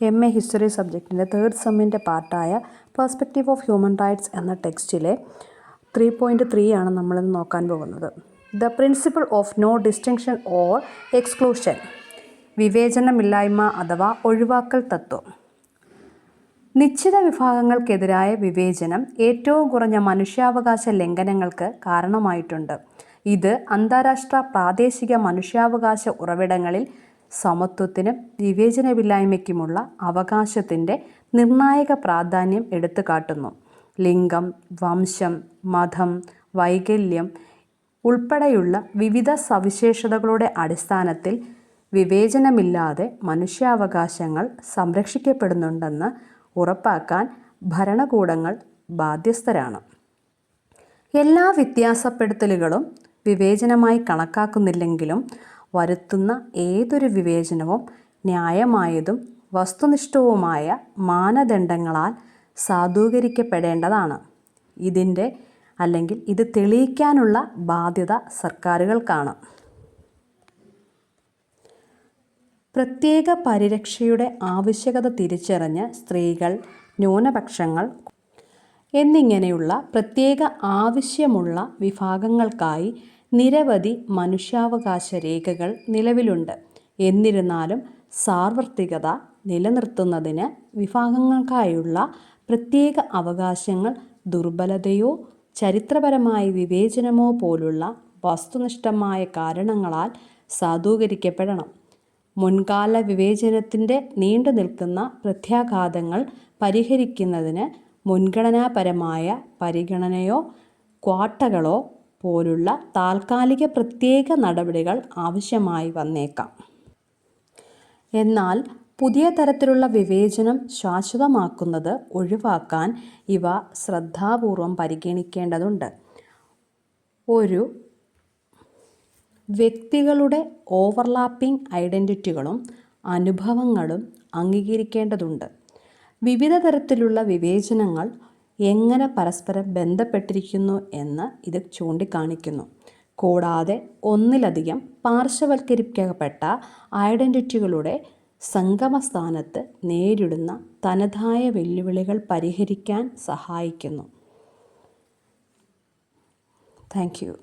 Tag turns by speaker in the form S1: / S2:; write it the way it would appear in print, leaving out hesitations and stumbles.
S1: MA history സബ്ജക്റ്റിൻ്റെ third സെമ്മിൻ്റെ പാർട്ടായ പെർസ്പെക്റ്റീവ് ഓഫ് ഹ്യൂമൻ റൈറ്റ്സ് എന്ന ടെക്സ്റ്റിലെ 3.3 ആണ് നമ്മളിന്ന് നോക്കാൻ പോകുന്നത്. The principle of no distinction or exclusion, വിവേചനമില്ലായ്മ അഥവാ ഒഴിവാക്കൽ തത്വം. നിശ്ചിത വിഭാഗങ്ങൾക്കെതിരായ വിവേചനം ഏറ്റവും കുറഞ്ഞ മനുഷ്യാവകാശ ലംഘനങ്ങൾക്ക് കാരണമായിട്ടുണ്ട്. ഇത് അന്താരാഷ്ട്ര പ്രാദേശിക മനുഷ്യാവകാശ ഉറവിടങ്ങളിൽ സമത്വത്തിനും വിവേചനമില്ലായ്മയ്ക്കുമുള്ള അവകാശത്തിൻ്റെ നിർണായക പ്രാധാന്യം എടുത്തുകാട്ടുന്നു. ലിംഗം, വംശം, മതം, വൈകല്യം ഉൾപ്പെടെയുള്ള വിവിധ സവിശേഷതകളുടെ അടിസ്ഥാനത്തിൽ വിവേചനമില്ലാതെ മനുഷ്യാവകാശങ്ങൾ സംരക്ഷിക്കപ്പെടുന്നുണ്ടെന്ന് ഉറപ്പാക്കാൻ ഭരണകൂടങ്ങൾ ബാധ്യസ്ഥരാണ്. എല്ലാ വ്യത്യാസപ്പെടുത്തലുകളും വിവേചനമായി കണക്കാക്കുന്നില്ലെങ്കിലും വരുത്തുന്ന ഏതൊരു വിവേചനവും ന്യായമായതും വസ്തുനിഷ്ഠവുമായ മാനദണ്ഡങ്ങളാൽ സാധൂകരിക്കപ്പെടേണ്ടതാണ്. ഇത് തെളിയിക്കാനുള്ള ബാധ്യത സർക്കാരുകൾക്കാണ്. പ്രത്യേക പരിരക്ഷയുടെ ആവശ്യകത തിരിച്ചറിഞ്ഞ് സ്ത്രീകൾ, ന്യൂനപക്ഷങ്ങൾ എന്നിങ്ങനെയുള്ള പ്രത്യേക ആവശ്യമുള്ള വിഭാഗങ്ങൾക്കായി നിരവധി മനുഷ്യാവകാശ രേഖകൾ നിലവിലുണ്ട്. എന്നിരുന്നാലും സാർവത്രികത നിലനിർത്തുന്നതിന് വിഭാഗങ്ങൾക്കായുള്ള പ്രത്യേക അവകാശങ്ങൾ ദുർബലതയോ ചരിത്രപരമായ വിവേചനമോ പോലുള്ള വസ്തുനിഷ്ഠമായ കാരണങ്ങളാൽ സാധൂകരിക്കപ്പെടണം. മുൻകാല വിവേചനത്തിൻ്റെ നീണ്ടുനിൽക്കുന്ന പ്രത്യാഘാതങ്ങൾ പരിഹരിക്കുന്നതിന് മുൻഗണനാപരമായ പരിഗണനയോ ക്വാട്ടകളോ പോലുള്ള താൽക്കാലിക പ്രത്യേക നടപടികൾ ആവശ്യമായി വന്നേക്കാം. എന്നാൽ പുതിയ തരത്തിലുള്ള വിവേചനം ശാശ്വതമാക്കുന്നത് ഒഴിവാക്കാൻ ഇവ ശ്രദ്ധാപൂർവം പരിഗണിക്കേണ്ടതുണ്ട്. ഒരു വ്യക്തികളുടെ ഓവർലാപ്പിംഗ് ഐഡൻറ്റിറ്റികളും അനുഭവങ്ങളും അംഗീകരിക്കേണ്ടതുണ്ട്. വിവിധ തരത്തിലുള്ള വിവേചനങ്ങൾ എങ്ങനെ പരസ്പരം ബന്ധപ്പെട്ടിരിക്കുന്നു എന്ന് ഇത് ചൂണ്ടിക്കാണിക്കുന്നു. കൂടാതെ ഒന്നിലധികം പാർശ്വവൽക്കരിക്കപ്പെട്ട ഐഡൻറ്റിറ്റികളുടെ സംഗമസ്ഥാനത്ത് നേരിടുന്ന തനതായ വെല്ലുവിളികൾ പരിഹരിക്കാൻ സഹായിക്കുന്നു. Thank you.